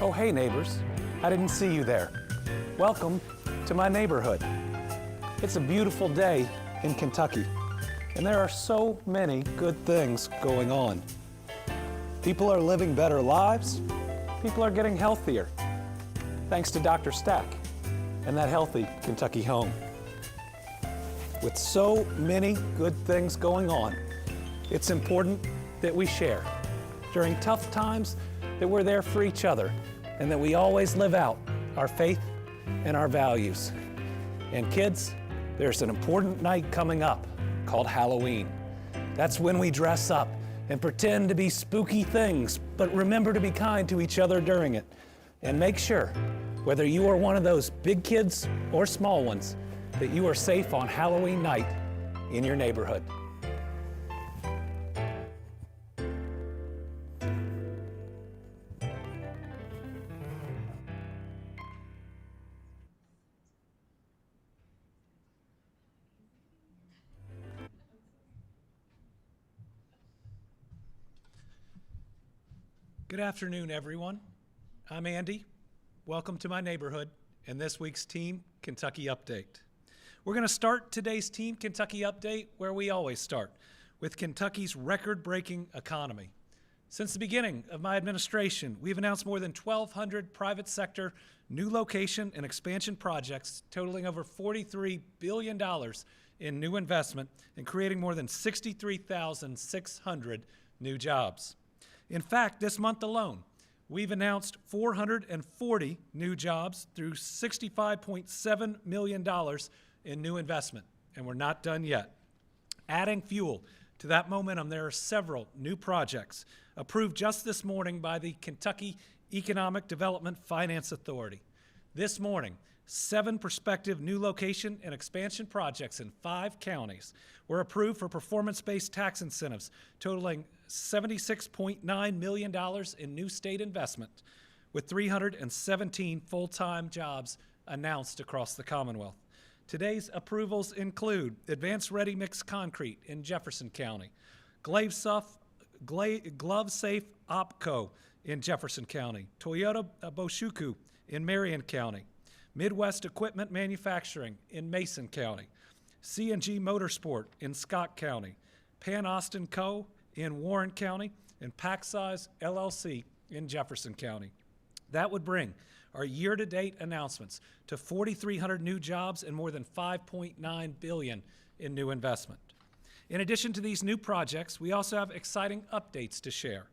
Oh, hey neighbors, I didn't see you there. Welcome to my neighborhood. It's a beautiful day in Kentucky, and there are so many good things going on. People are living better lives, people are getting healthier, thanks to Dr. Stack and that healthy Kentucky home. With so many good things going on, it's important that we share. During tough times, that we're there for each other, and that we always live out our faith and our values. And kids, there's an important night coming up called Halloween. That's when we dress up and pretend to be spooky things, but remember to be kind to each other during it. And make sure, whether you are one of those big kids or small ones, that you are safe on Halloween night in your neighborhood. Good afternoon, everyone. I'm Andy. Welcome to my neighborhood and this week's Team Kentucky Update. We're going to start today's Team Kentucky Update where we always start, with Kentucky's record-breaking economy. Since the beginning of my administration, we've announced more than 1,200 private sector new location and expansion projects totaling over $43 billion in new investment and creating more than 63,600 new jobs. In fact, this month alone, we've announced 440 new jobs through $65.7 million in new investment, and we're not done yet. Adding fuel to that momentum, there are several new projects approved just this morning by the Kentucky Economic Development Finance Authority. This morning, 7 prospective new location and expansion projects in 5 counties were approved for performance-based tax incentives totaling $76.9 million in new state investment, with 317 full-time jobs announced across the Commonwealth. Today's approvals include Advanced Ready Mix Concrete in Jefferson County, GloveSafe Opco in Jefferson County, Toyota Boshuku in Marion County, Midwest Equipment Manufacturing in Mason County, C&G Motorsport in Scott County, Pan Austin Co. in Warren County, and Packsize LLC in Jefferson County. That would bring our year-to-date announcements to 4,300 new jobs and more than $5.9 billion in new investment. In addition to these new projects, we also have exciting updates to share.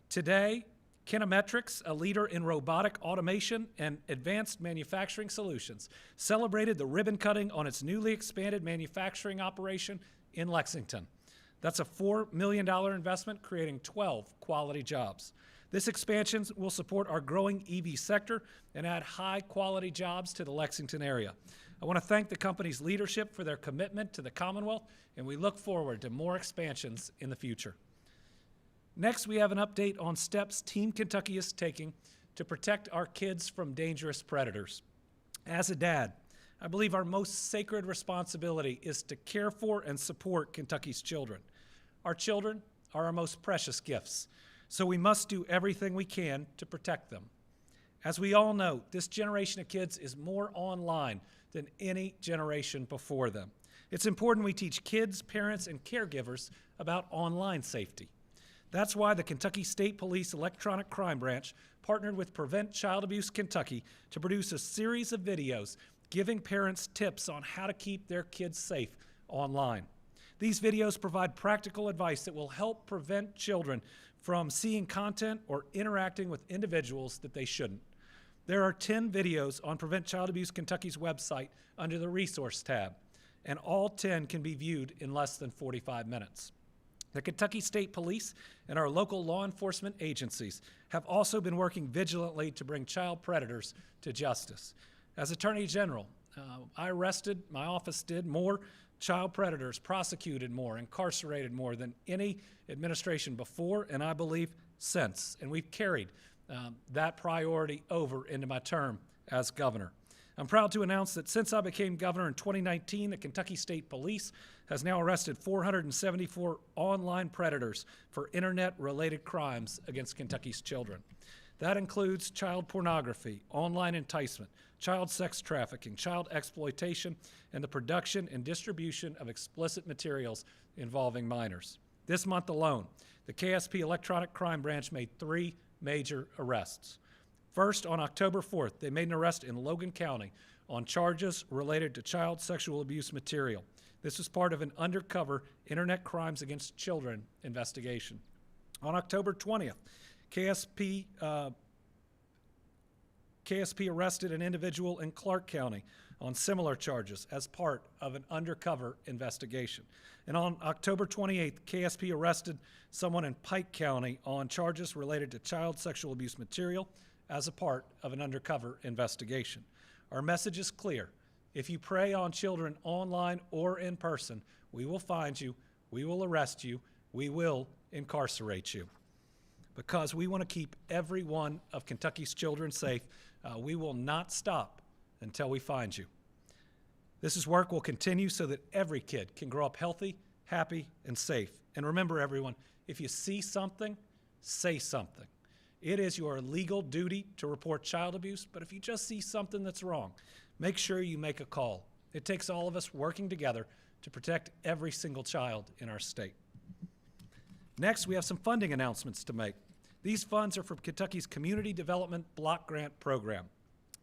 Today, Kinemetrics, a leader in robotic automation and advanced manufacturing solutions, celebrated the ribbon cutting on its newly expanded manufacturing operation in Lexington. That's a $4 million investment, creating 12 quality jobs. This expansion will support our growing EV sector and add high-quality jobs to the Lexington area. I want to thank the company's leadership for their commitment to the Commonwealth, and we look forward to more expansions in the future. Next, we have an update on steps Team Kentucky is taking to protect our kids from dangerous predators. As a dad, I believe our most sacred responsibility is to care for and support Kentucky's children. Our children are our most precious gifts, so we must do everything we can to protect them. As we all know, this generation of kids is more online than any generation before them. It's important we teach kids, parents, and caregivers about online safety. That's why the Kentucky State Police Electronic Crime Branch partnered with Prevent Child Abuse Kentucky to produce a series of videos giving parents tips on how to keep their kids safe online. These videos provide practical advice that will help prevent children from seeing content or interacting with individuals that they shouldn't. There are 10 videos on Prevent Child Abuse Kentucky's website under the Resource tab, and all 10 can be viewed in less than 45 minutes. The Kentucky State Police and our local law enforcement agencies have also been working vigilantly to bring child predators to justice. As Attorney General, my office did more child predators, prosecuted more, incarcerated more than any administration before, and I believe since. And we've carried that priority over into my term as governor. I'm proud to announce that since I became governor in 2019, the Kentucky State Police has now arrested 474 online predators for internet-related crimes against Kentucky's children. That includes child pornography, online enticement, child sex trafficking, child exploitation, and the production and distribution of explicit materials involving minors. This month alone, the KSP Electronic Crime Branch made 3 major arrests. First, on October 4th, they made an arrest in Logan County on charges related to child sexual abuse material. This was part of an undercover Internet Crimes Against Children investigation. On October 20th, KSP arrested an individual in Clark County on similar charges as part of an undercover investigation. And on October 28th, KSP arrested someone in Pike County on charges related to child sexual abuse material as a part of an undercover investigation. Our message is clear. If you prey on children online or in person, we will find you, we will arrest you, we will incarcerate you. Because we want to keep every one of Kentucky's children safe, we will not stop until we find you. This work will continue so that every kid can grow up healthy, happy, and safe. And remember, everyone, if you see something, say something. It is your legal duty to report child abuse, but if you just see something that's wrong, make sure you make a call. It takes all of us working together to protect every single child in our state. Next, we have some funding announcements to make. These funds are from Kentucky's Community Development Block Grant Program.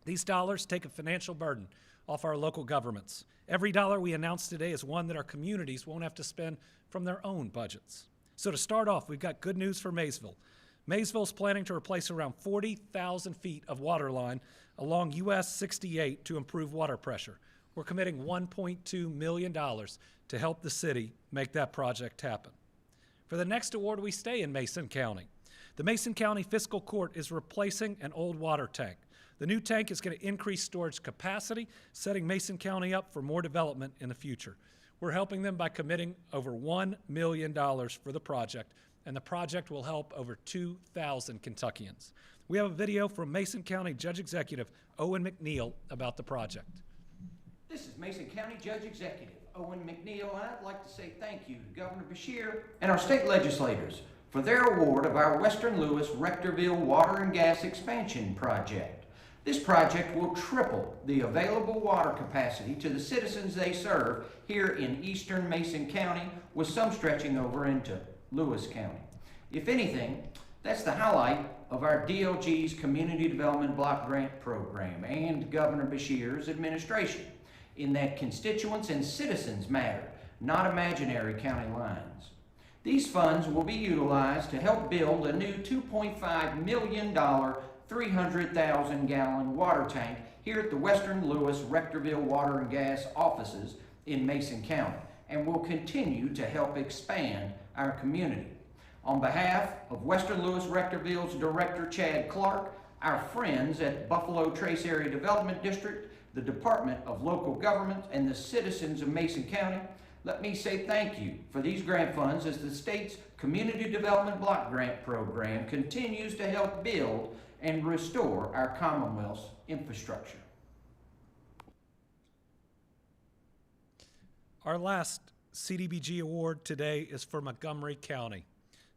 These dollars take a financial burden off our local governments. Every dollar we announce today is one that our communities won't have to spend from their own budgets. So to start off, we've got good news for Maysville. Maysville's planning to replace around 40,000 feet of water line along US 68 to improve water pressure. We're committing $1.2 million to help the city make that project happen. For the next award, we stay in Mason County. The Mason County Fiscal Court is replacing an old water tank. The new tank is going to increase storage capacity, setting Mason County up for more development in the future. We're helping them by committing over $1 million for the project, and the project will help over 2,000 Kentuckians. We have a video from Mason County Judge Executive Owen McNeil about the project. This is Mason County Judge Executive Owen McNeil, and I'd like to say thank you to Governor Beshear and our state legislators for their award of our Western Lewis-Rectorville Water and Gas Expansion Project. This project will triple the available water capacity to the citizens they serve here in eastern Mason County, with some stretching over into Lewis County. If anything, that's the highlight of our DLG's Community Development Block Grant Program and Governor Beshear's administration, in that constituents and citizens matter, not imaginary county lines. These funds will be utilized to help build a new $2.5 million 300,000-gallon water tank here at the Western Lewis-Rectorville Water and Gas offices in Mason County, and will continue to help expand our community. On behalf of Western Lewis-Rectorville's Director Chad Clark, our friends at Buffalo Trace Area Development District, the Department of Local Government, and the citizens of Mason County, let me say thank you for these grant funds as the state's Community Development Block Grant Program continues to help build and restore our Commonwealth's infrastructure. Our last CDBG award today is for Montgomery County.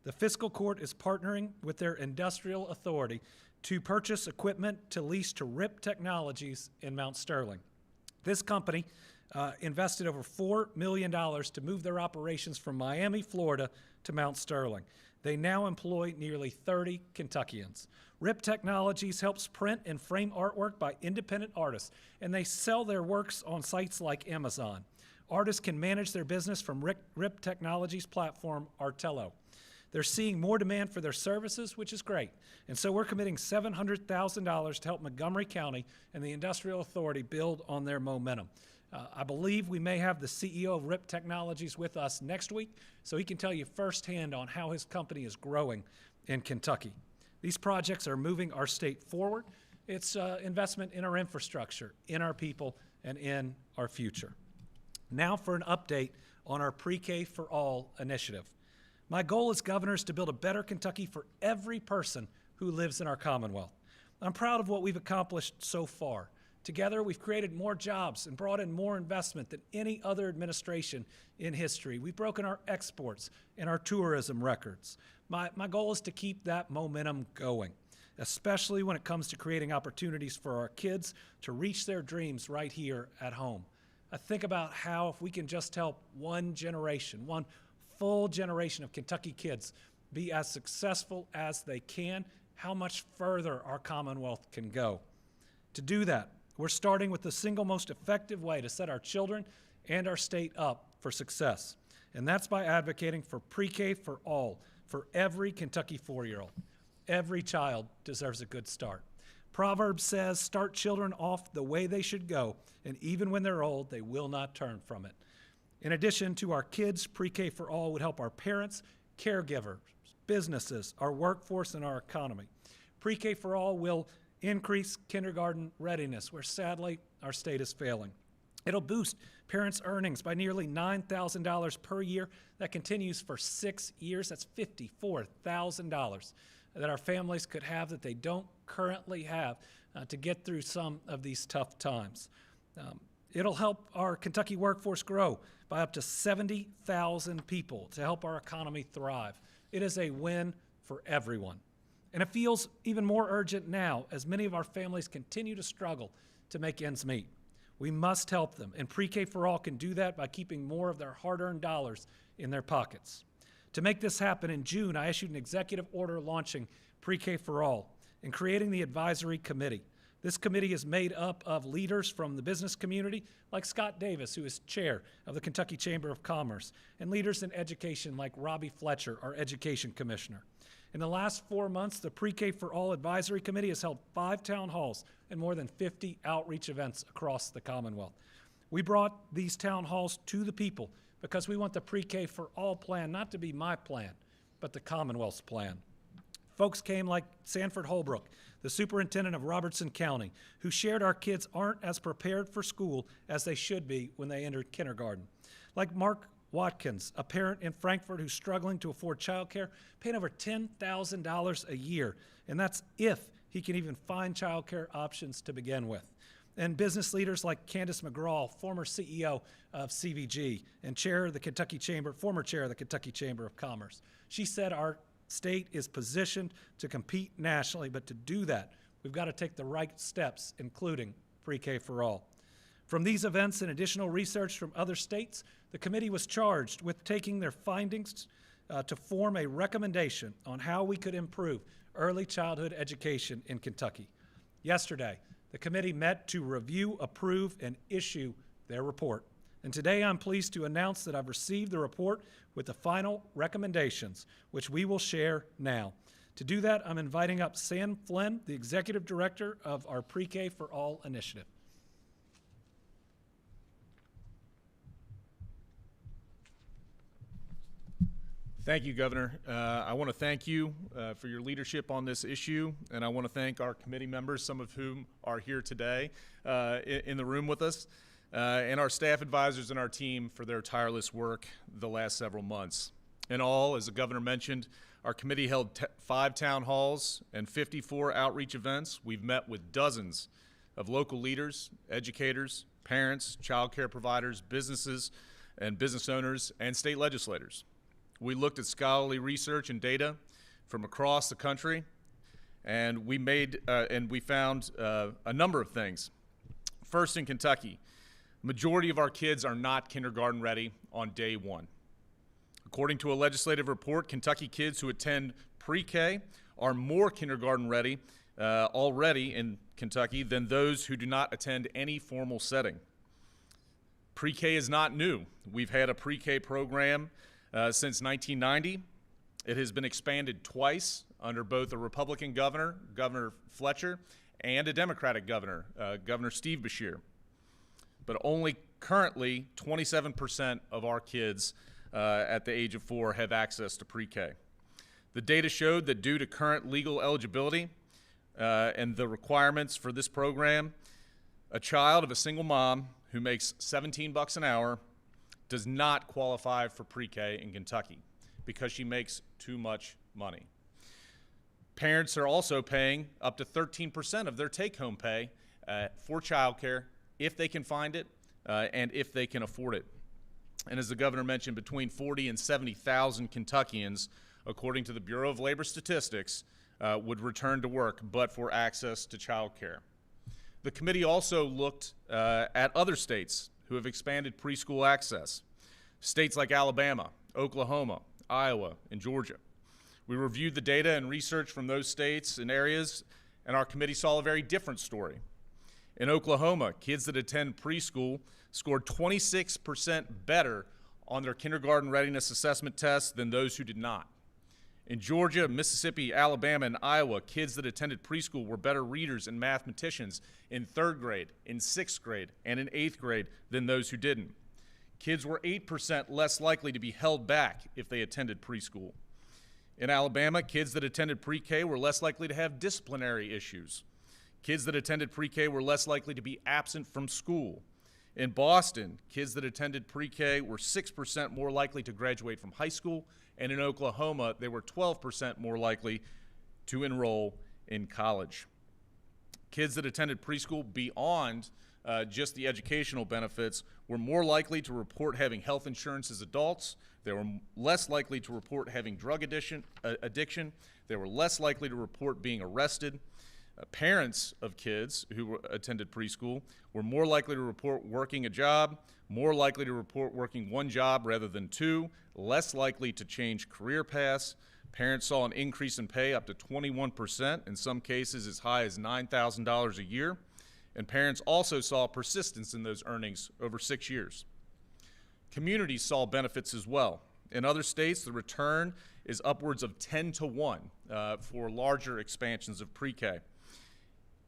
The Fiscal Court is partnering with their industrial authority to purchase equipment to lease to RIP Technologies in Mount Sterling. This company invested over $4 million to move their operations from Miami, Florida to Mount Sterling. They now employ nearly 30 Kentuckians. RIP Technologies helps print and frame artwork by independent artists, and they sell their works on sites like Amazon. Artists can manage their business from RIP Technologies' platform, Artello. They're seeing more demand for their services, which is great. And so we're committing $700,000 to help Montgomery County and the Industrial Authority build on their momentum. I believe we may have the CEO of RIP Technologies with us next week, so he can tell you firsthand on how his company is growing in Kentucky. These projects are moving our state forward. It's investment in our infrastructure, in our people, and in our future. Now for an update on our Pre-K for All initiative. My goal as governor is to build a better Kentucky for every person who lives in our Commonwealth. I'm proud of what we've accomplished so far. Together, we've created more jobs and brought in more investment than any other administration in history. We've broken our exports and our tourism records. My goal is to keep that momentum going. especially when it comes to creating opportunities for our kids to reach their dreams right here at home. I think about how if we can just help one generation, one full generation of Kentucky kids be as successful as they can, how much further our Commonwealth can go. To do that, we're starting with the single most effective way to set our children and our state up for success, and that's by advocating for pre-K for all, for every Kentucky 4-year-old. Every child deserves a good start. Proverbs says, start children off the way they should go, and even when they're old, they will not turn from it. In addition to our kids, pre-K for all would help our parents, caregivers, businesses, our workforce, and our economy. Pre-K for all will increase kindergarten readiness, where sadly our state is failing. It'll boost parents' earnings by nearly $9,000 per year. That continues for 6 years. That's $54,000 that our families could have that they don't currently have to get through some of these tough times. It'll help our Kentucky workforce grow by up to 70,000 people to help our economy thrive. It is a win for everyone. And it feels even more urgent now as many of our families continue to struggle to make ends meet. We must help them, and Pre-K for All can do that by keeping more of their hard-earned dollars in their pockets. To make this happen, in June, I issued an executive order launching Pre-K for All and creating the advisory committee. This committee is made up of leaders from the business community, like Scott Davis, who is chair of the Kentucky Chamber of Commerce, and leaders in education like Robbie Fletcher, our education commissioner. In the last 4 months, the Pre-K for All Advisory Committee has held 5 town halls and more than 50 outreach events across the Commonwealth. We brought these town halls to the people because we want the Pre-K for All plan not to be my plan, but the Commonwealth's plan. Folks came like Sanford Holbrook, the superintendent of Robertson County, who shared our kids aren't as prepared for school as they should be when they entered kindergarten. Like Mark Watkins, a parent in Frankfort who's struggling to afford childcare, paying over $10,000 a year, and that's if he can even find childcare options to begin with. And business leaders like Candace McGraw, former CEO of CVG and former chair of the Kentucky Chamber of Commerce. She said our state is positioned to compete nationally, but to do that, we've got to take the right steps, including Pre-K for All. From these events and additional research from other states, the committee was charged with taking their findings to form a recommendation on how we could improve early childhood education in Kentucky. Yesterday, the committee met to review, approve, and issue their report. And today I'm pleased to announce that I've received the report with the final recommendations, which we will share now. To do that, I'm inviting up Sam Flynn, the Executive Director of our Pre-K for All initiative. Thank you, Governor. I want to thank you for your leadership on this issue, and I want to thank our committee members, some of whom are here today in the room with us, and our staff advisors and our team for their tireless work the last several months. In all, as the Governor mentioned, our committee held 5 town halls and 54 outreach events. We've met with dozens of local leaders, educators, parents, child care providers, businesses and business owners, and state legislators. We looked at scholarly research and data from across the country, and we found a number of things. First, in Kentucky, majority of our kids are not kindergarten ready on day 1. According to a legislative report, Kentucky kids who attend pre-K are more kindergarten ready already in Kentucky than those who do not attend any formal setting. Pre-K is not new. We've had a pre-K program since 1990. It has been expanded twice under both a Republican governor, Governor Fletcher, and a Democratic governor, Governor Steve Beshear. But only currently 27% of our kids at the age of 4 have access to pre-K. The data showed that due to current legal eligibility and the requirements for this program, a child of a single mom who makes $17 an hour does not qualify for pre-K in Kentucky because she makes too much money. Parents are also paying up to 13% of their take-home pay for childcare if they can find it and if they can afford it. And as the governor mentioned, between 40 and 70,000 Kentuckians, according to the Bureau of Labor Statistics, would return to work but for access to child care. The committee also looked at other states who have expanded preschool access, states like Alabama, Oklahoma, Iowa, and Georgia. We reviewed the data and research from those states and areas, and our committee saw a very different story. In Oklahoma, kids that attend preschool scored 26% better on their kindergarten readiness assessment tests than those who did not. In Georgia, Mississippi, Alabama, and Iowa, kids that attended preschool were better readers and mathematicians in 3rd grade, in 6th grade, and in 8th grade than those who didn't. Kids were 8% less likely to be held back if they attended preschool. In Alabama, kids that attended pre-K were less likely to have disciplinary issues. Kids that attended pre-K were less likely to be absent from school. In Boston, kids that attended pre-K were 6% more likely to graduate from high school, and in Oklahoma, they were 12% more likely to enroll in college. Kids that attended preschool beyond just the educational benefits were more likely to report having health insurance as adults. They were less likely to report having drug addiction. They were less likely to report being arrested. Parents of kids who attended preschool were more likely to report working a job, more likely to report working one job rather than two, less likely to change career paths. Parents saw an increase in pay up to 21%, in some cases as high as $9,000 a year. And parents also saw persistence in those earnings over 6 years. Communities saw benefits as well. In other states, the return is upwards of 10 to 1 for larger expansions of pre-K.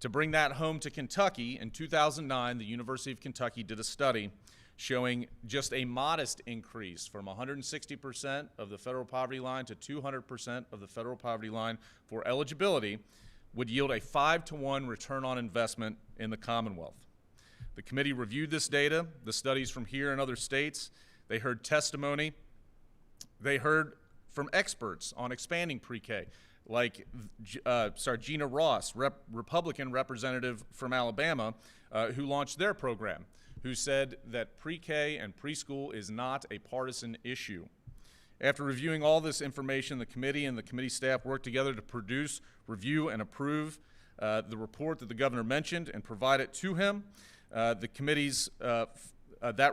To bring that home to Kentucky, in 2009, the University of Kentucky did a study showing just a modest increase from 160% of the federal poverty line to 200% of the federal poverty line for eligibility would yield a 5 to 1 return on investment in the Commonwealth. The committee reviewed this data, the studies from here and other states. They heard testimony. They heard from experts on expanding pre-K, like Gina Ross, Republican representative from Alabama, who launched their program, who said that pre-K and preschool is not a partisan issue. After reviewing all this information, the committee and the committee staff worked together to produce, review, and approve the report that the governor mentioned and provide it to him. That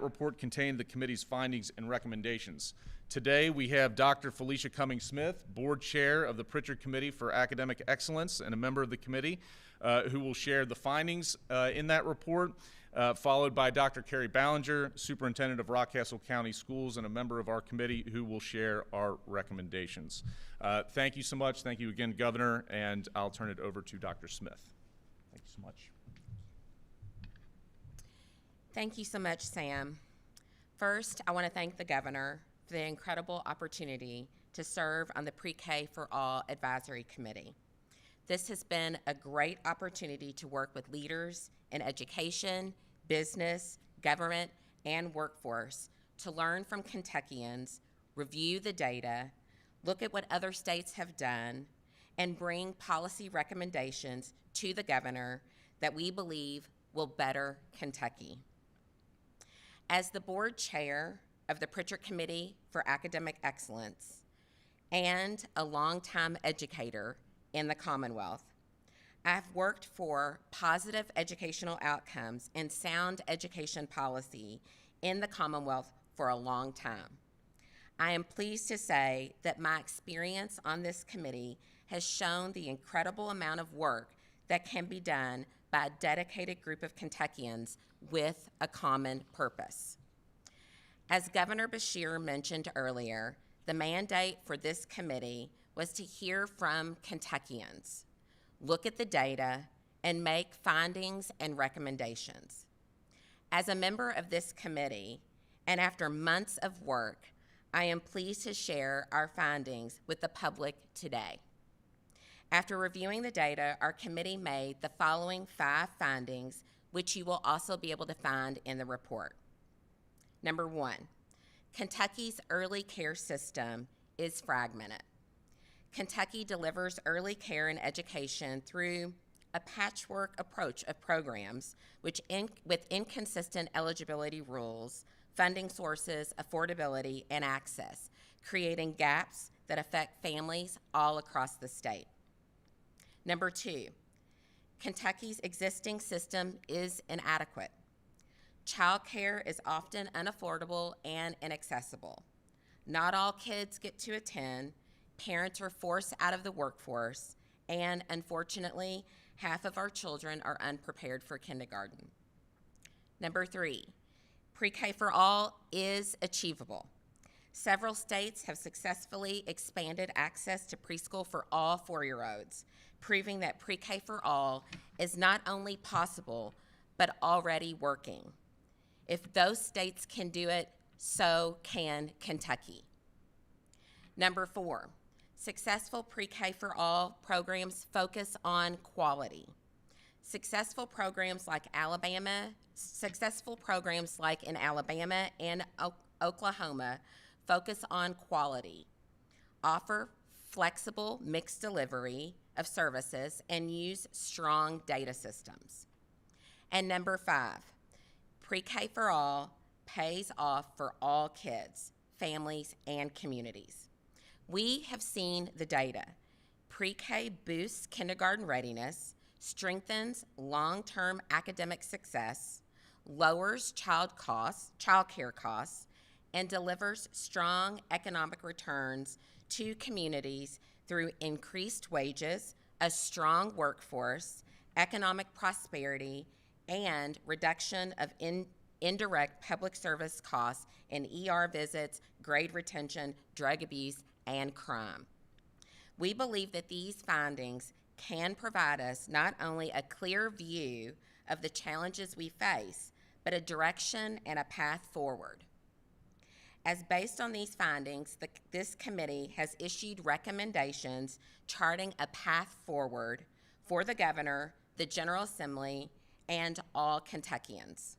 report contained the committee's findings and recommendations. Today, we have Dr. Felicia Cummings-Smith, board chair of the Pritchard Committee for Academic Excellence and a member of the committee, who will share the findings in that report, followed by Dr. Carrie Ballinger, superintendent of Rockcastle County Schools and a member of our committee, who will share our recommendations. Thank you so much. Thank you again, Governor, and I'll turn it over to Dr. Smith. Thank you so much. Thank you so much, Sam. First, I want to thank the governor for the incredible opportunity to serve on the Pre-K for All Advisory Committee. This has been a great opportunity to work with leaders in education, business, government, and workforce to learn from Kentuckians, review the data, look at what other states have done, and bring policy recommendations to the governor that we believe will better Kentucky. As the board chair of the Pritchard Committee for Academic Excellence and a longtime educator in the Commonwealth, I've worked for positive educational outcomes and sound education policy in the Commonwealth for a long time. I am pleased to say that my experience on this committee has shown the incredible amount of work that can be done by a dedicated group of Kentuckians with a common purpose. As Governor Beshear mentioned earlier, the mandate for this committee was to hear from Kentuckians, look at the data, and make findings and recommendations. As a member of this committee, and after months of work, I am pleased to share our findings with the public today. After reviewing the data, our committee made the following 5 findings, which you will also be able to find in the report. Number 1, Kentucky's early care system is fragmented. Kentucky delivers early care and education through a patchwork approach of programs with inconsistent eligibility rules, funding sources, affordability, and access, creating gaps that affect families all across the state. Number 2, Kentucky's existing system is inadequate. Child care is often unaffordable and inaccessible. Not all kids get to attend, parents are forced out of the workforce, and unfortunately, half of our children are unprepared for kindergarten. Number 3, pre-K for all is achievable. Several states have successfully expanded access to preschool for all 4-year-olds, proving that pre-K for all is not only possible, but already working. If those states can do it, so can Kentucky. Number 4, successful pre-K for all programs focus on quality. Successful programs like in Alabama and Oklahoma focus on quality, offer flexible mixed delivery of services, and use strong data systems. And number 5, pre-K for all pays off for all kids, families, and communities. We have seen the data. Pre-K boosts kindergarten readiness, strengthens long-term academic success, lowers child care costs, and delivers strong economic returns to communities through increased wages, a strong workforce, economic prosperity, and reduction of indirect public service costs in ER visits, grade retention, drug abuse, and crime. We believe that these findings can provide us not only a clear view of the challenges we face, but a direction and a path forward. As based on these findings, this committee has issued recommendations charting a path forward for the governor, the General Assembly, and all Kentuckians.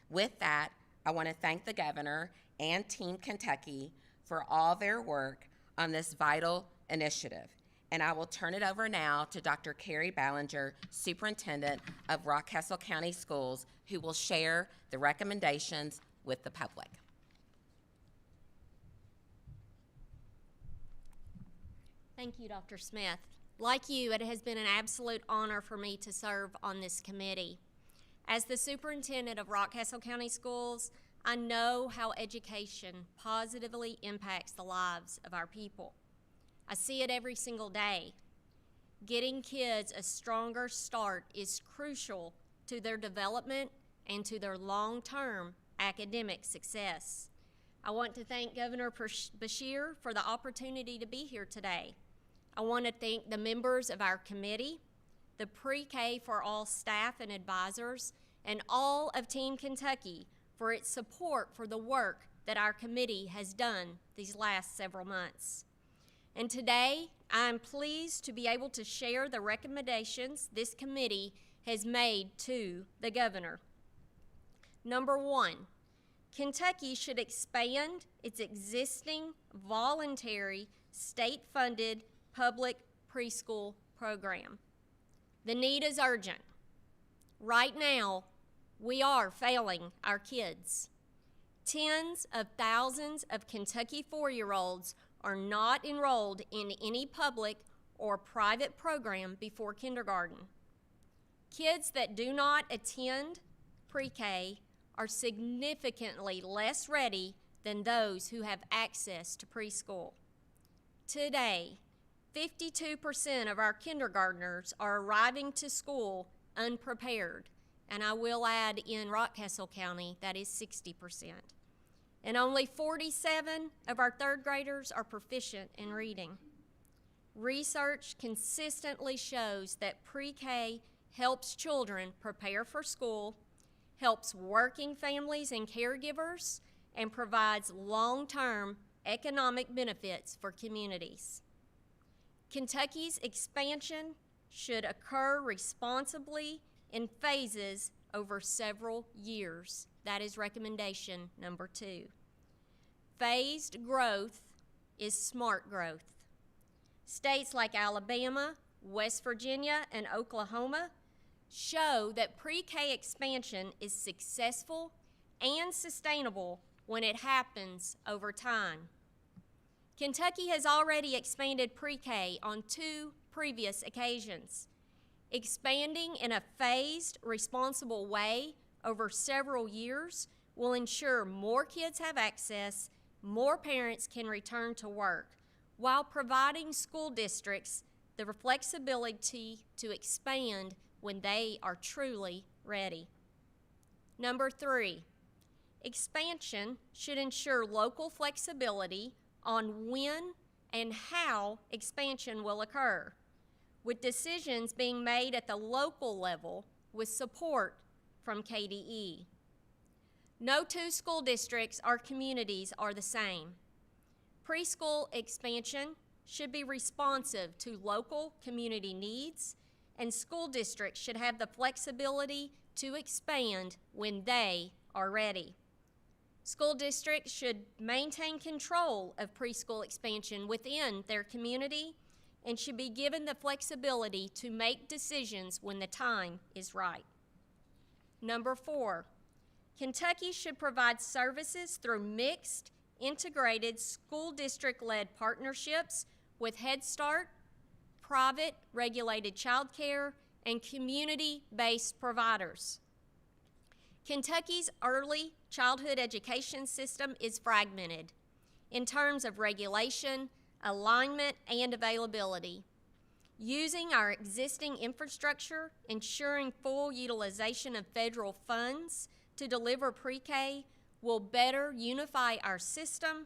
With that, I want to thank the governor and Team Kentucky for all their work on this vital initiative. And I will turn it over now to Dr. Carrie Ballinger, Superintendent of Rockcastle County Schools, who will share the recommendations with the public. Thank you, Dr. Smith. Like you, it has been an absolute honor for me to serve on this committee. As the superintendent of Rockcastle County Schools, I know how education positively impacts the lives of our people. I see it every single day. Getting kids a stronger start is crucial to their development and to their long-term academic success. I want to thank Governor Beshear for the opportunity to be here today. I want to thank the members of our committee, the Pre-K for All staff and advisors, and all of Team Kentucky for its support for the work that our committee has done these last several months. And today, I'm pleased to be able to share the recommendations this committee has made to the governor. Number 1, Kentucky should expand its existing voluntary state-funded public preschool program. The need is urgent. Right now, we are failing our kids. Tens of thousands of Kentucky 4-year-olds are not enrolled in any public or private program before kindergarten. Kids that do not attend pre-K are significantly less ready than those who have access to preschool. Today, 52% of our kindergartners are arriving to school unprepared, and I will add in Rockcastle County, that is 60%. And only 47 of our third graders are proficient in reading. Research consistently shows that pre-K helps children prepare for school, helps working families and caregivers, and provides long-term economic benefits for communities. Kentucky's expansion should occur responsibly in phases over several years. That is recommendation number 2. Phased growth is smart growth. States like Alabama, West Virginia, and Oklahoma show that pre-K expansion is successful and sustainable when it happens over time. Kentucky has already expanded pre-K on 2 previous occasions. Expanding in a phased, responsible way over several years will ensure more kids have access, more parents can return to work, while providing school districts the flexibility to expand when they are truly ready. Number 3, expansion should ensure local flexibility on when and how expansion will occur, with decisions being made at the local level with support from KDE. No two school districts or communities are the same. Preschool expansion should be responsive to local community needs, and school districts should have the flexibility to expand when they are ready. School districts should maintain control of preschool expansion within their community and should be given the flexibility to make decisions when the time is right. Number 4, Kentucky should provide services through mixed, integrated school district-led partnerships with Head Start, private regulated childcare, and community-based providers. Kentucky's early childhood education system is fragmented in terms of regulation, alignment, and availability. Using our existing infrastructure, ensuring full utilization of federal funds to deliver pre-K will better unify our system,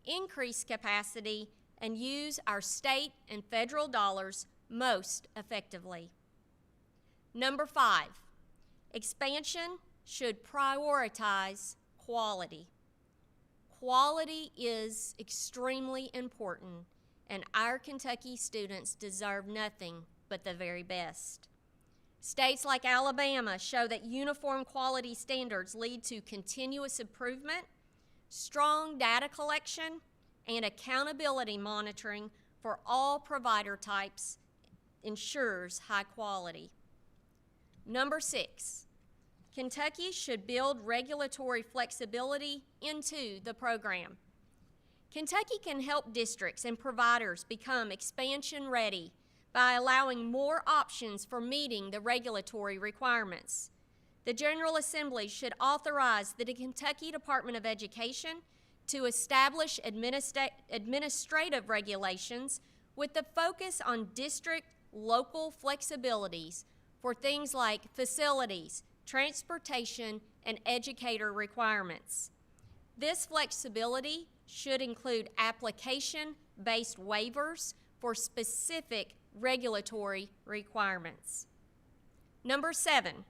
increase capacity, and use our state and federal dollars most effectively. Number 5, expansion should prioritize quality. Quality is extremely important, and our Kentucky students deserve nothing but the very best. States like Alabama show that uniform quality standards lead to continuous improvement, strong data collection, and accountability monitoring for all provider types ensures high quality. Number 6, Kentucky should build regulatory flexibility into the program. Kentucky can help districts and providers become expansion ready by allowing more options for meeting the regulatory requirements. The General Assembly should authorize the Kentucky Department of Education to establish administrative regulations with the focus on district local flexibilities for things like facilities, transportation, and educator requirements. This flexibility should include application-based waivers for specific regulatory requirements. Number 7,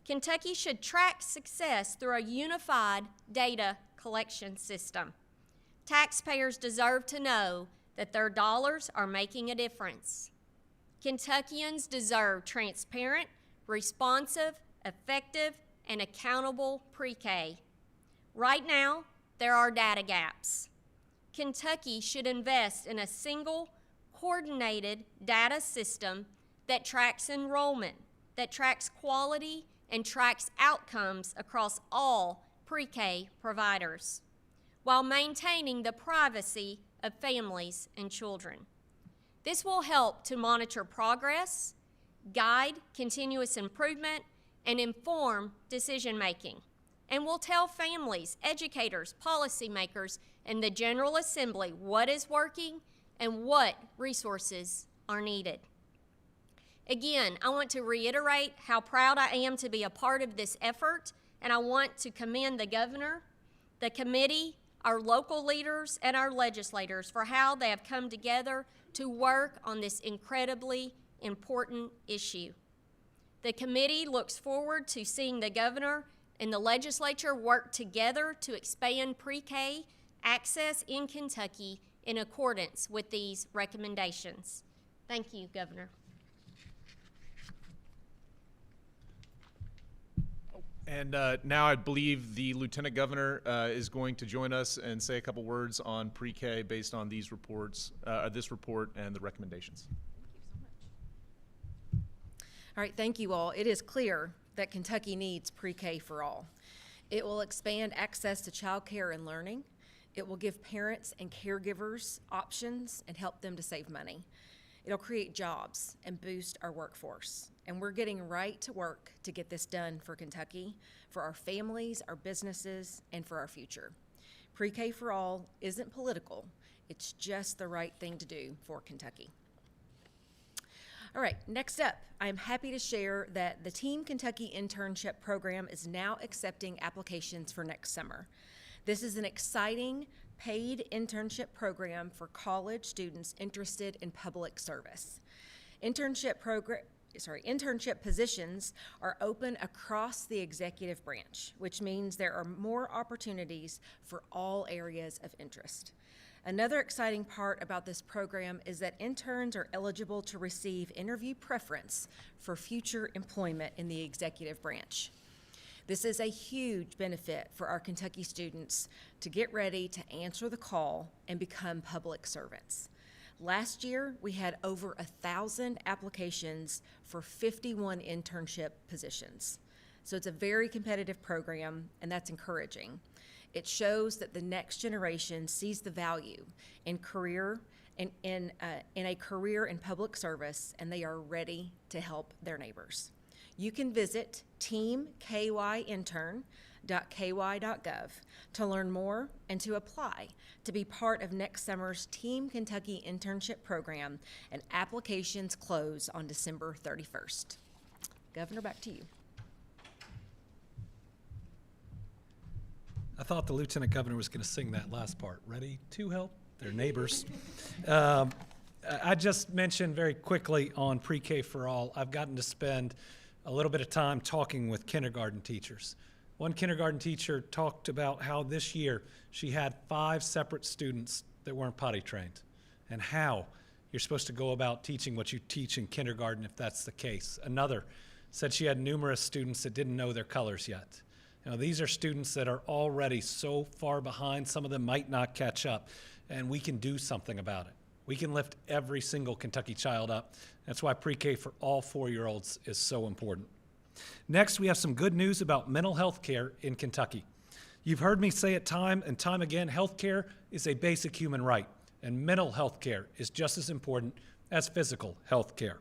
Kentucky should track success through a unified data collection system. Taxpayers deserve to know that their dollars are making a difference. Kentuckians deserve transparent, responsive, effective, and accountable pre-K. Right now, there are data gaps. Kentucky should invest in a single, coordinated data system that tracks enrollment, that tracks quality, and tracks outcomes across all pre-K providers, while maintaining the privacy of families and children. This will help to monitor progress, guide continuous improvement, and inform decision-making, and will tell families, educators, policymakers, and the General Assembly what is working and what resources are needed. Again, I want to reiterate how proud I am to be a part of this effort, and I want to commend the governor, the committee, our local leaders, and our legislators for how they have come together to work on this incredibly important issue. The committee looks forward to seeing the governor and the legislature work together to expand pre-K access in Kentucky in accordance with these recommendations. Thank you, Governor. And now I believe the Lieutenant Governor is going to join us and say a couple words on pre-K based on these reports, this report and the recommendations. All right, thank you all. It is clear that Kentucky needs pre-K for all. It will expand access to childcare and learning. It will give parents and caregivers options and help them to save money. It'll create jobs and boost our workforce. And we're getting right to work to get this done for Kentucky, for our families, our businesses, and for our future. Pre-K for all isn't political. It's just the right thing to do for Kentucky. All right, next up, I'm happy to share that the Team Kentucky Internship Program is now accepting applications for next summer. This is an exciting paid internship program for college students interested in public service. Internship positions are open across the executive branch, which means there are more opportunities for all areas of interest. Another exciting part about this program is that interns are eligible to receive interview preference for future employment in the executive branch. This is a huge benefit for our Kentucky students to get ready to answer the call and become public servants. Last year, we had over 1,000 applications for 51 internship positions. So it's a very competitive program, and that's encouraging. It shows that the next generation sees the value in a career in public service, and they are ready to help their neighbors. You can visit teamkyintern.ky.gov to learn more and to apply to be part of next summer's Team Kentucky Internship Program, and applications close on December 31st. Governor, back to you. I thought the Lieutenant Governor was going to sing that last part. Ready to help their neighbors. I just mentioned very quickly on Pre-K for All, I've gotten to spend a little bit of time talking with kindergarten teachers. One kindergarten teacher talked about how this year she had 5 separate students that weren't potty trained, and how you're supposed to go about teaching what you teach in kindergarten if that's the case. Another said she had numerous students that didn't know their colors yet. Now, these are students that are already so far behind, some of them might not catch up, and we can do something about it. We can lift every single Kentucky child up. That's why Pre-K for all 4-year-olds is so important. Next, we have some good news about mental health care in Kentucky. You've heard me say it time and time again, health care is a basic human right, and mental health care is just as important as physical health care.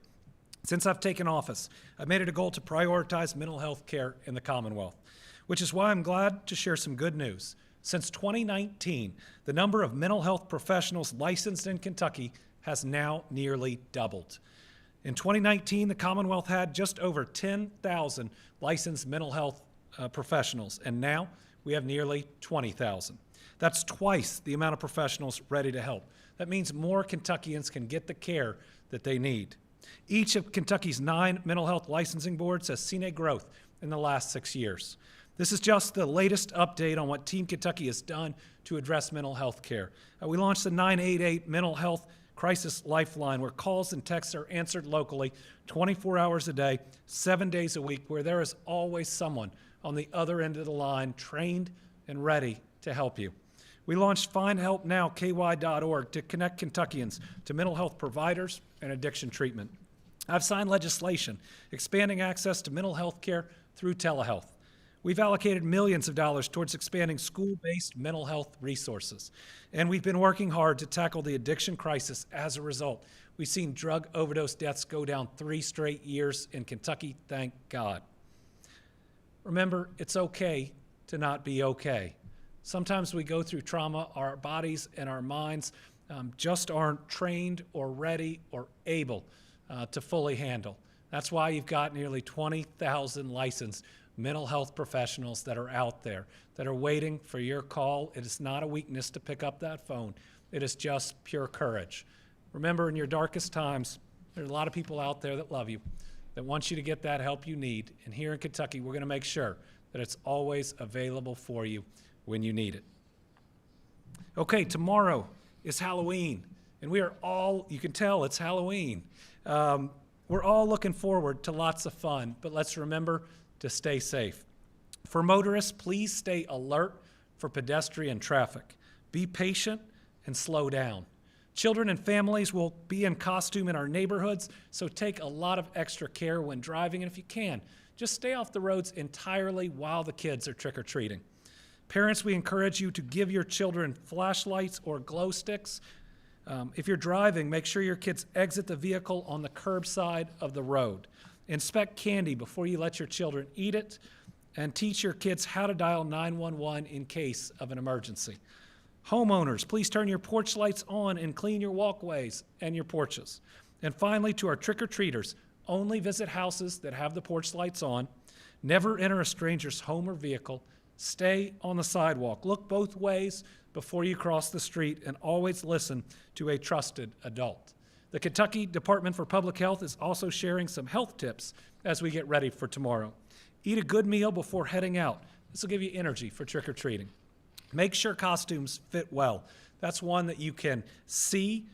Since I've taken office, I've made it a goal to prioritize mental health care in the Commonwealth, which is why I'm glad to share some good news. Since 2019, the number of mental health professionals licensed in Kentucky has now nearly doubled. In 2019, the Commonwealth had just over 10,000 licensed mental health professionals, and now we have nearly 20,000. That's twice the amount of professionals ready to help. That means more Kentuckians can get the care that they need. Each of Kentucky's 9 mental health licensing boards has seen a growth in the last 6 years. This is just the latest update on what Team Kentucky has done to address mental health care. We launched the 988 Mental Health Crisis Lifeline, where calls and texts are answered locally 24 hours a day, 7 days a week, where there is always someone on the other end of the line trained and ready to help you. We launched FindHelpNowKY.org to connect Kentuckians to mental health providers and addiction treatment. I've signed legislation expanding access to mental health care through telehealth. We've allocated millions of dollars towards expanding school-based mental health resources. And we've been working hard to tackle the addiction crisis as a result. We've seen drug overdose deaths go down 3 straight years in Kentucky, thank God. Remember, it's okay to not be okay. Sometimes we go through trauma, our bodies and our minds just aren't trained or ready or able to fully handle. That's why you've got nearly 20,000 licensed mental health professionals that are out there that are waiting for your call. It is not a weakness to pick up that phone. It is just pure courage. Remember, in your darkest times, there are a lot of people out there that love you, that want you to get that help you need. And here in Kentucky, we're going to make sure that it's always available for you when you need it. Okay, tomorrow is Halloween, and we are all, you can tell it's Halloween. We're all looking forward to lots of fun, but let's remember to stay safe. For motorists, please stay alert for pedestrian traffic. Be patient and slow down. Children and families will be in costume in our neighborhoods, so take a lot of extra care when driving, and if you can, just stay off the roads entirely while the kids are trick-or-treating. Parents, we encourage you to give your children flashlights or glow sticks If you're driving, make sure your kids exit the vehicle on the curb side of the road. Inspect candy before you let your children eat it, and teach your kids how to dial 911 in case of an emergency. Homeowners, please turn your porch lights on and clean your walkways and your porches. And finally, to our trick-or-treaters, only visit houses that have the porch lights on. Never enter a stranger's home or vehicle. Stay on the sidewalk. Look both ways before you cross the street, and always listen to a trusted adult. The Kentucky Department for Public Health is also sharing some health tips as we get ready for tomorrow. Eat a good meal before heading out. This will give you energy for trick-or-treating. Make sure costumes fit well. That's one that you can see,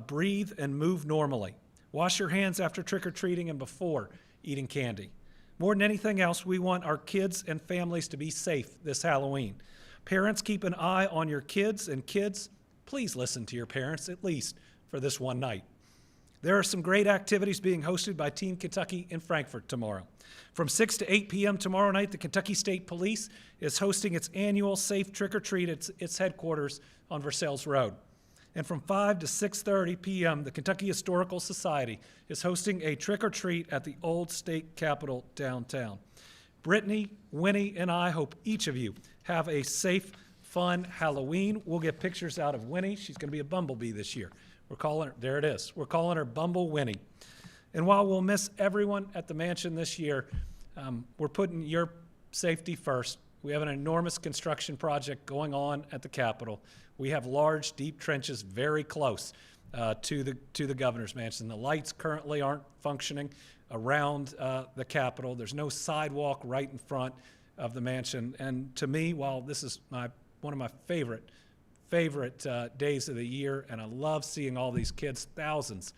breathe, and move normally. Wash your hands after trick-or-treating and before eating candy. More than anything else, we want our kids and families to be safe this Halloween. Parents, keep an eye on your kids, and kids, please listen to your parents, at least for this one night. There are some great activities being hosted by Team Kentucky in Frankfort tomorrow. From 6 to 8 p.m. tomorrow night, the Kentucky State Police is hosting its annual Safe Trick-or-Treat at its headquarters on Versailles Road. And from 5 to 6:30 p.m., the Kentucky Historical Society is hosting a trick-or-treat at the old state capitol downtown. Brittany, Winnie, and I hope each of you have a safe, fun Halloween. We'll get pictures out of Winnie. She's going to be a bumblebee this year. We're calling her, there it is. We're calling her Bumble Winnie. And while we'll miss everyone at the mansion this year, we're putting your safety first. We have an enormous construction project going on at the Capitol. We have large, deep trenches very close to the governor's mansion. The lights currently aren't functioning around the Capitol. There's no sidewalk right in front of the mansion. And to me, while this is one of my favorite days of the year, and I love seeing all these kids, thousands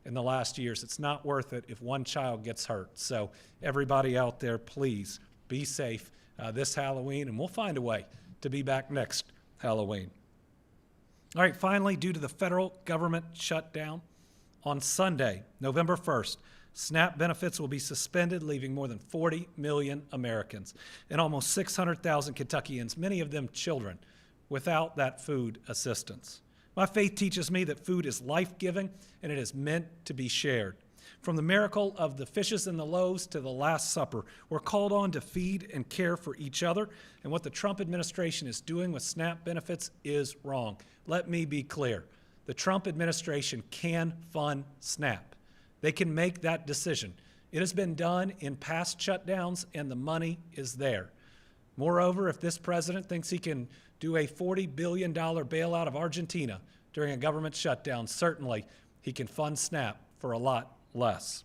in the last years, it's not worth it if one child gets hurt. So everybody out there, please be safe this Halloween, and we'll find a way to be back next Halloween. All right, finally, due to the federal government shutdown, on Sunday, November 1st, SNAP benefits will be suspended, leaving more than 40 million Americans and almost 600,000 Kentuckians, many of them children, without that food assistance. My faith teaches me that food is life-giving and it is meant to be shared. From the miracle of the fishes and the loaves to the Last Supper, we're called on to feed and care for each other, and what the Trump administration is doing with SNAP benefits is wrong. Let me be clear. The Trump administration can fund SNAP. They can make that decision. It has been done in past shutdowns, and the money is there. Moreover, if this president thinks he can do a $40 billion bailout of Argentina during a government shutdown, certainly he can fund SNAP for a lot less.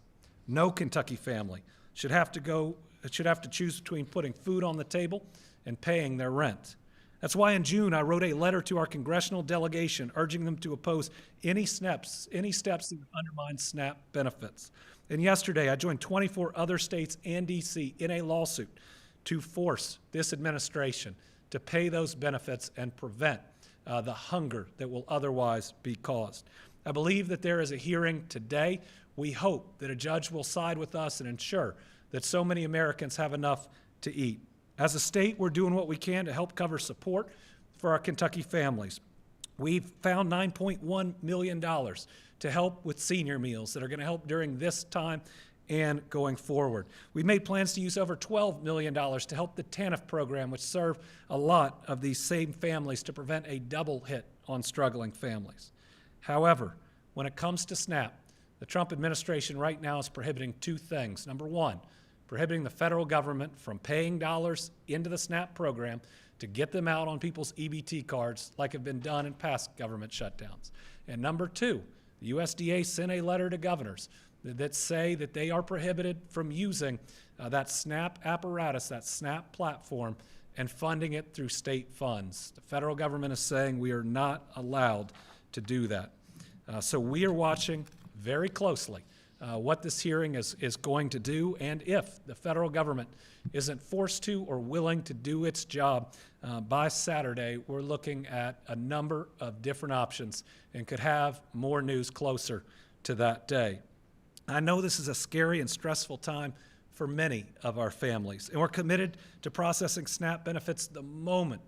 No Kentucky family should have to choose between putting food on the table and paying their rent. That's why in June I wrote a letter to our congressional delegation urging them to oppose any steps that would undermine SNAP benefits. And yesterday I joined 24 other states and D.C. in a lawsuit to force this administration to pay those benefits and prevent the hunger that will otherwise be caused. I believe that there is a hearing today. We hope that a judge will side with us and ensure that so many Americans have enough to eat. As a state, we're doing what we can to help cover support for our Kentucky families. We've found $9.1 million to help with senior meals that are going to help during this time and going forward. We made plans to use over $12 million to help the TANF program, which serve a lot of these same families to prevent a double hit on struggling families. However, when it comes to SNAP, the Trump administration right now is prohibiting two things. Number one, prohibiting the federal government from paying dollars into the SNAP program to get them out on people's EBT cards like have been done in past government shutdowns. And number two, the USDA sent a letter to governors that say that they are prohibited from using that SNAP apparatus, that SNAP platform, and funding it through state funds. The federal government is saying we are not allowed to do that. So we are watching very closely what this hearing is going to do, and if the federal government isn't forced to or willing to do its job by Saturday, we're looking at a number of different options and could have more news closer to that day. I know this is a scary and stressful time for many of our families, and we're committed to processing SNAP benefits the moment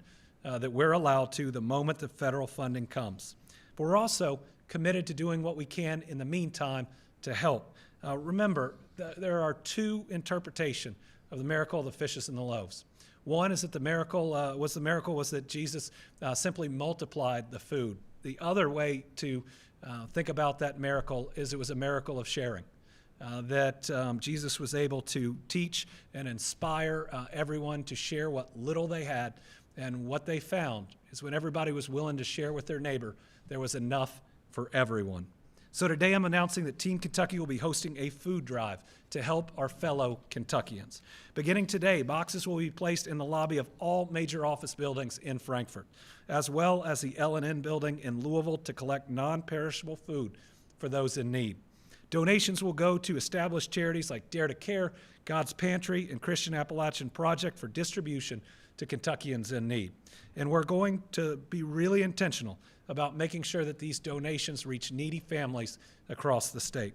that we're allowed to, the moment the federal funding comes. But we're also committed to doing what we can in the meantime to help. Remember, there are two interpretations of the miracle of the fishes and the loaves. One is that the miracle was that Jesus simply multiplied the food. The other way to think about that miracle is it was a miracle of sharing. That Jesus was able to teach and inspire everyone to share what little they had, and what they found is when everybody was willing to share with their neighbor, there was enough for everyone. So today I'm announcing that Team Kentucky will be hosting a food drive to help our fellow Kentuckians. Beginning today, boxes will be placed in the lobby of all major office buildings in Frankfort, as well as the L&N building in Louisville to collect non-perishable food for those in need. Donations will go to established charities like Dare to Care, God's Pantry, and Christian Appalachian Project for distribution to Kentuckians in need. And we're going to be really intentional about making sure that these donations reach needy families across the state.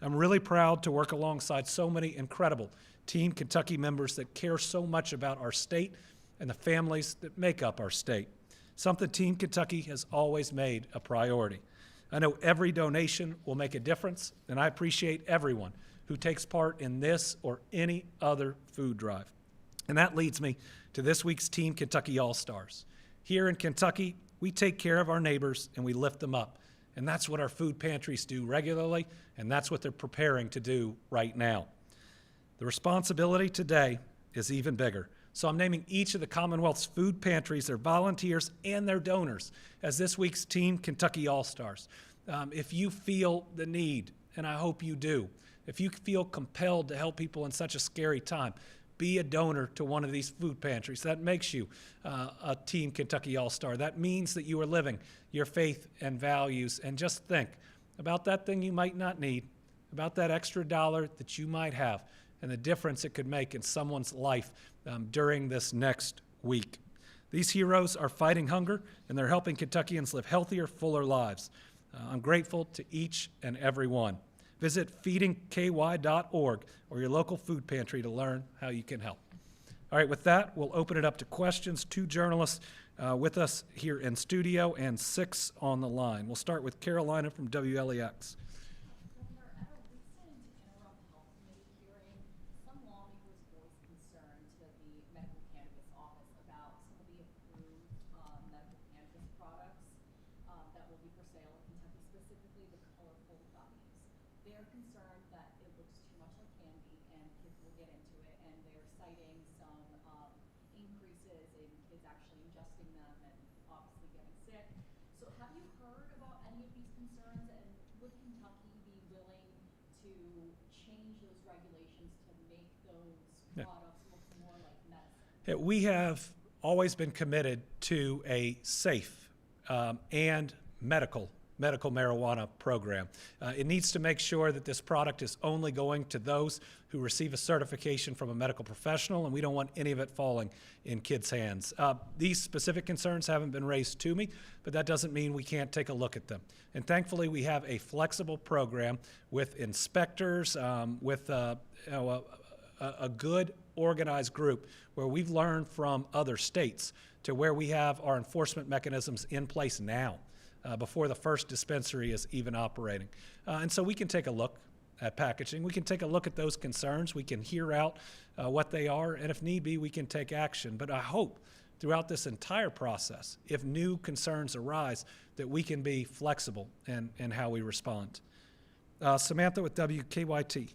I'm really proud to work alongside so many incredible Team Kentucky members that care so much about our state and the families that make up our state, something Team Kentucky has always made a priority. I know every donation will make a difference, and I appreciate everyone who takes part in this or any other food drive. And that leads me to this week's Team Kentucky All-Stars. Here in Kentucky, we take care of our neighbors and we lift them up. And that's what our food pantries do regularly, and that's what they're preparing to do right now. The responsibility today is even bigger. So I'm naming each of the Commonwealth's food pantries, their volunteers, and their donors as this week's Team Kentucky All-Stars. If you feel the need, and I hope you do, if you feel compelled to help people in such a scary time, be a donor to one of these food pantries. That makes you a Team Kentucky All-Star. That means that you are living your faith and values. And just think about that thing you might not need, about that extra dollar that you might have, and the difference it could make in someone's life during this next week. These heroes are fighting hunger, and they're helping Kentuckians live healthier, fuller lives. I'm grateful to each and every one. Visit feedingky.org or your local food pantry to learn how you can help. All right, with that, we'll open it up to questions. 2 journalists with us here in studio and 6 on the line. We'll start with Carolina from WLEX. Governor, at a recent interim health committee hearing, some lawmakers voiced concern to the medical cannabis office about some of the approved medical cannabis products that will be for sale in Kentucky, specifically the colorful gummies. They're concerned that it looks too much like candy and kids will get into it, and they're citing some increases in kids actually ingesting them and obviously getting sick. So have you heard about any of these concerns, and would Kentucky be willing to change those regulations to make those products look more like medicine? We have always been committed to a safe and medical marijuana program. It needs to make sure that this product is only going to those who receive a certification from a medical professional, and we don't want any of it falling in kids' hands. These specific concerns haven't been raised to me, but that doesn't mean we can't take a look at them. And thankfully, we have a flexible program with inspectors, with a good organized group where we've learned from other states to where we have our enforcement mechanisms in place now. Before the first dispensary is even operating. And so we can take a look at packaging. We can take a look at those concerns. We can hear out what they are, and if need be, we can take action. But I hope throughout this entire process, if new concerns arise, that we can be flexible in how we respond. Samantha with WKYT.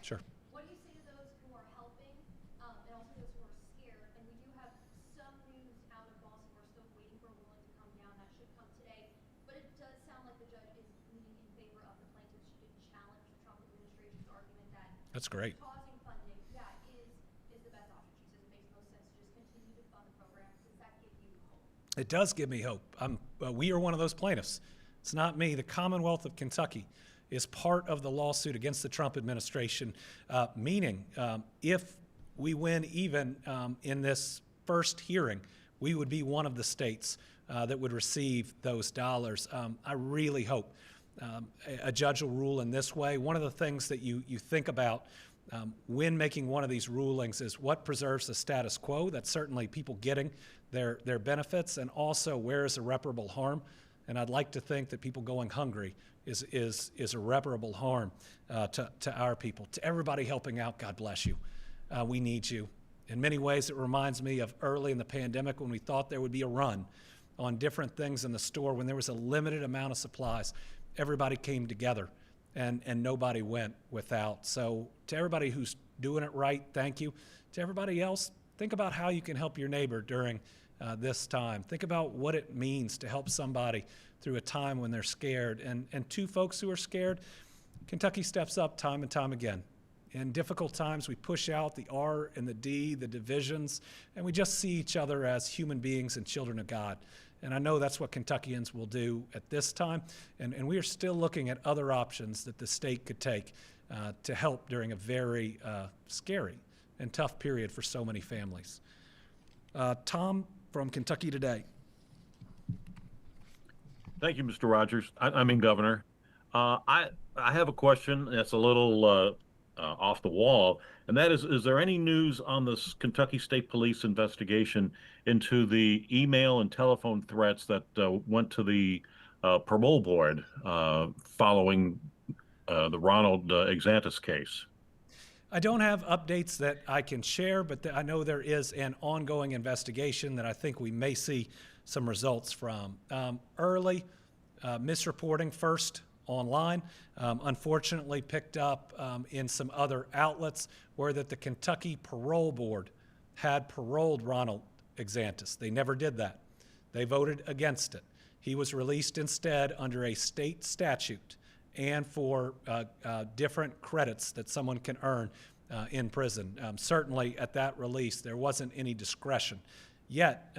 Sure. What do you say to those who are helping, and also those who are scared? And we do have some news out of Baltimore, still waiting for a ruling to come down. That should come today. But it does sound like the judge is leaning in favor of the plaintiffs. She didn't challenge the Trump administration's argument that That's great. pausing funding, is the best option. She says it makes no sense to just continue to fund the program. Does that give you hope? It does give me hope. We are one of those plaintiffs. It's not me. The Commonwealth of Kentucky is part of the lawsuit against the Trump administration, meaning if we win even in this first hearing, we would be one of the states that would receive those dollars. I really hope a judge will rule in this way. One of the things that you think about when making one of these rulings is what preserves the status quo. That's certainly people getting their benefits, and also where is irreparable harm. And I'd like to think that people going hungry is irreparable harm to our people. To everybody helping out, God bless you. We need you. In many ways, it reminds me of early in the pandemic when we thought there would be a run on different things in the store, when there was a limited amount of supplies. Everybody came together, and nobody went without. So to everybody who's doing it right, thank you. To everybody else, think about how you can help your neighbor during this time. Think about what it means to help somebody through a time when they're scared. And to folks who are scared, Kentucky steps up time and time again. In difficult times, we push out the R and the D, the divisions, and we just see each other as human beings and children of God. And I know that's what Kentuckians will do at this time. And we are still looking at other options that the state could take to help during a very scary and tough period for so many families. Tom from Kentucky Today. Thank you, Mr. Rogers. I mean, Governor. I have a question that's a little off the wall, and that is there any news on this Kentucky State Police investigation into the email and telephone threats that went to the parole board following the Ronald Exantis case? I don't have updates that I can share, but I know there is an ongoing investigation that I think we may see some results from. Early misreporting first online, unfortunately picked up in some other outlets where that the Kentucky Parole Board had paroled Ronald Exantis. They never did that. They voted against it. He was released instead under a state statute and for different credits that someone can earn in prison. Certainly at that release, there wasn't any discretion. Yet,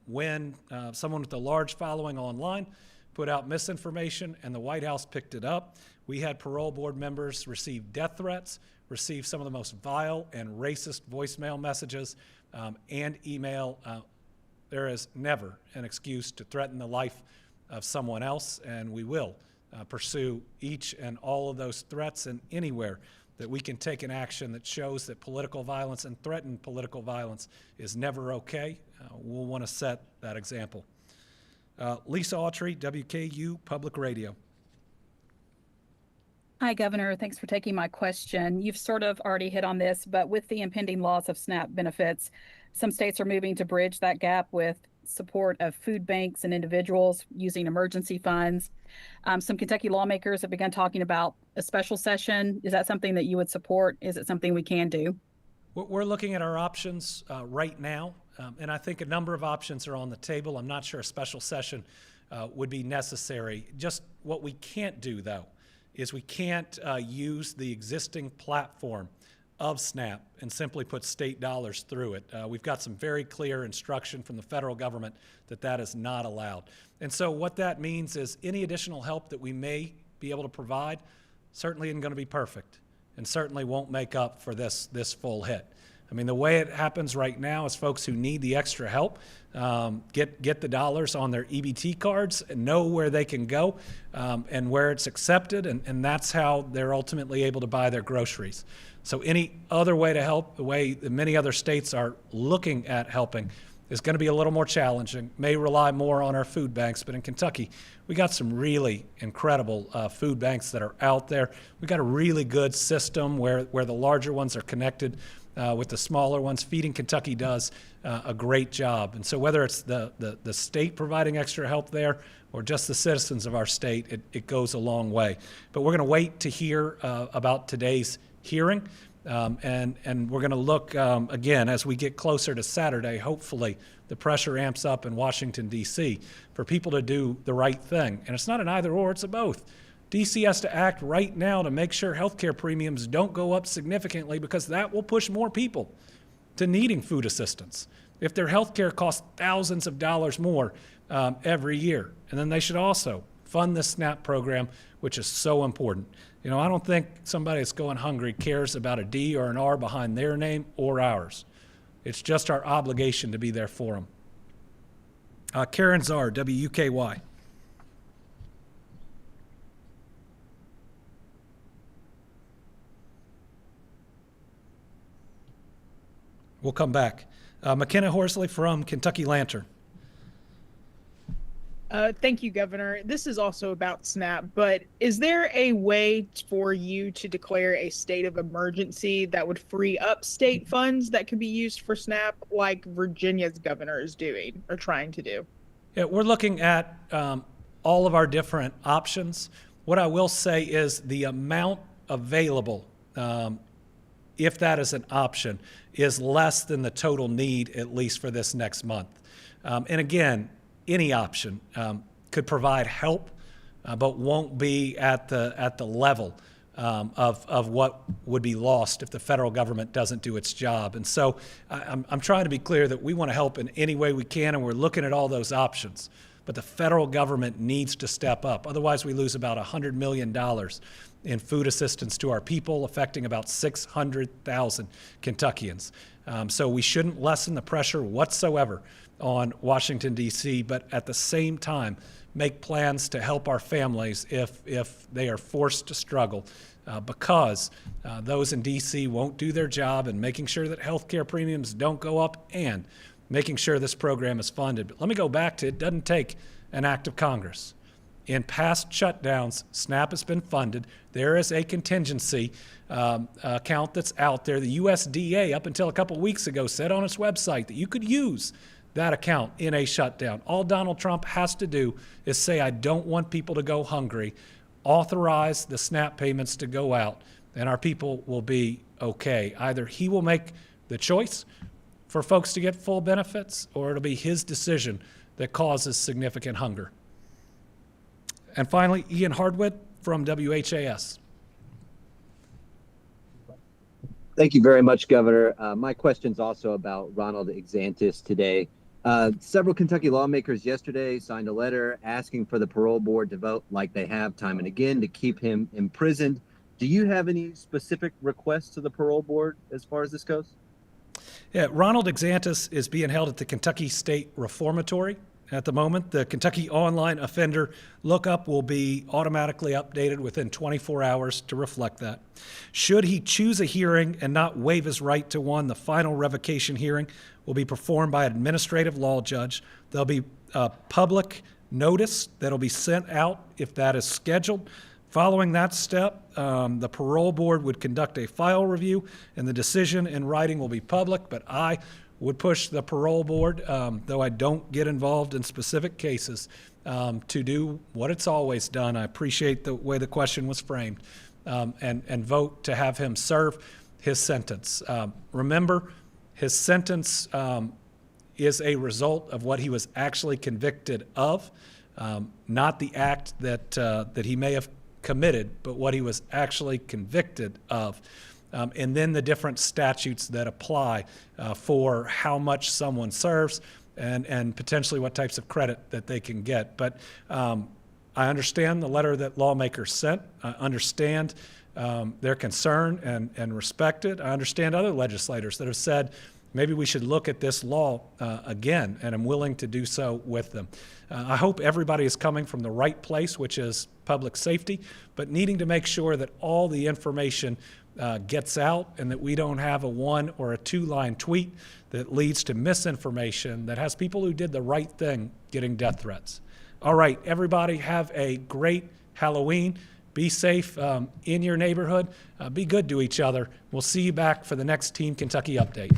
when someone with a large following online put out misinformation and the White House picked it up, we had parole board members receive death threats, receive some of the most vile and racist voicemail messages and email. There is never an excuse to threaten the life of someone else, and we will pursue each and all of those threats, and anywhere that we can take an action that shows that political violence and threatened political violence is never okay, we'll want to set that example. Lisa Autry, WKU Public Radio. Hi, Governor. Thanks for taking my question. You've sort of already hit on this, but with the impending loss of SNAP benefits, some states are moving to bridge that gap with support of food banks and individuals using emergency funds. Some Kentucky lawmakers have begun talking about a special session. Is that something that you would support? Is it something we can do? We're looking at our options right now, and I think a number of options are on the table. I'm not sure a special session would be necessary. Just what we can't do, though, is we can't use the existing platform of SNAP and simply put state dollars through it. We've got some very clear instruction from the federal government that that is not allowed. And so what that means is any additional help that we may be able to provide certainly isn't going to be perfect and certainly won't make up for this full hit. I mean, the way it happens right now is folks who need the extra help get the dollars on their EBT cards and know where they can go and where it's accepted, and that's how they're ultimately able to buy their groceries. So any other way to help, the way that many other states are looking at helping, is going to be a little more challenging, may rely more on our food banks. But in Kentucky, we got some really incredible food banks that are out there. We got a really good system where the larger ones are connected with the smaller ones. Feeding Kentucky does a great job. And so whether it's the state providing extra help there or just the citizens of our state, it goes a long way. But we're going to wait to hear about today's hearing. And we're going to look, again, as we get closer to Saturday, hopefully the pressure amps up in Washington, D.C. for people to do the right thing. And it's not an either or, it's a both. D.C. has to act right now to make sure health care premiums don't go up significantly, because that will push more people to needing food assistance if their health care costs thousands of dollars more every year. And then they should also fund the SNAP program, which is so important. You know, I don't think somebody that's going hungry cares about a D or an R behind their name or ours. It's just our obligation to be there for them. Karen Czar, WUKY. We'll come back. McKenna Horsley from Kentucky Lantern. Thank you, Governor. This is also about SNAP, but is there a way for you to declare a state of emergency that would free up state funds that could be used for SNAP, like Virginia's governor is doing or trying to do? Yeah, we're looking at all of our different options. What I will say is the amount available, if that is an option, is less than the total need, at least for this next month. And again, any option could provide help, but won't be at the level of what would be lost if the federal government doesn't do its job. And so I'm trying to be clear that we want to help in any way we can, and we're looking at all those options. But the federal government needs to step up. Otherwise, we lose about $100 million in food assistance to our people, affecting about 600,000 Kentuckians. So we shouldn't lessen the pressure whatsoever on Washington, D.C., but at the same time, make plans to help our families if they are forced to struggle, because those in D.C. won't do their job in making sure that health care premiums don't go up and making sure this program is funded. But let me go back to, it doesn't take an act of Congress. In past shutdowns, SNAP has been funded. There is a contingency account that's out there. The USDA, up until a couple weeks ago, said on its website that you could use that account in a shutdown. All Donald Trump has to do is say, I don't want people to go hungry, authorize the SNAP payments to go out, and our people will be okay. Either he will make the choice for folks to get full benefits, or it'll be his decision that causes significant hunger. And finally, Ian Hardwick from WHAS. Thank you very much, Governor. My question's also about Ronald DeSantis today. Several Kentucky lawmakers yesterday signed a letter asking for the parole board to vote, like they have time and again, to keep him imprisoned. Do you have any specific requests to the parole board as far as this goes? Yeah, Ronald DeSantis is being held at the Kentucky State Reformatory at the moment. The Kentucky Online Offender Lookup will be automatically updated within 24 hours to reflect that. Should he choose a hearing and not waive his right to one, the final revocation hearing will be performed by an administrative law judge. There'll be a public notice that'll be sent out if that is scheduled. Following that step, the parole board would conduct a file review, and the decision in writing will be public, but I would push the parole board, though I don't get involved in specific cases, to do what it's always done. I appreciate the way the question was framed, and vote to have him serve his sentence. Remember, his sentence is a result of what he was actually convicted of, not the act that he may have committed, but what he was actually convicted of. And then the different statutes that apply for how much someone serves and potentially what types of credit that they can get. But I understand the letter that lawmakers sent. I understand their concern and respect it. I understand other legislators that have said, maybe we should look at this law again, and I'm willing to do so with them. I hope everybody is coming from the right place, which is public safety, but needing to make sure that all the information gets out and that we don't have a 1 or a 2-line tweet that leads to misinformation that has people who did the right thing getting death threats. All right, everybody have a great Halloween. Be safe in your neighborhood. Be good to each other. We'll see you back for the next Team Kentucky update.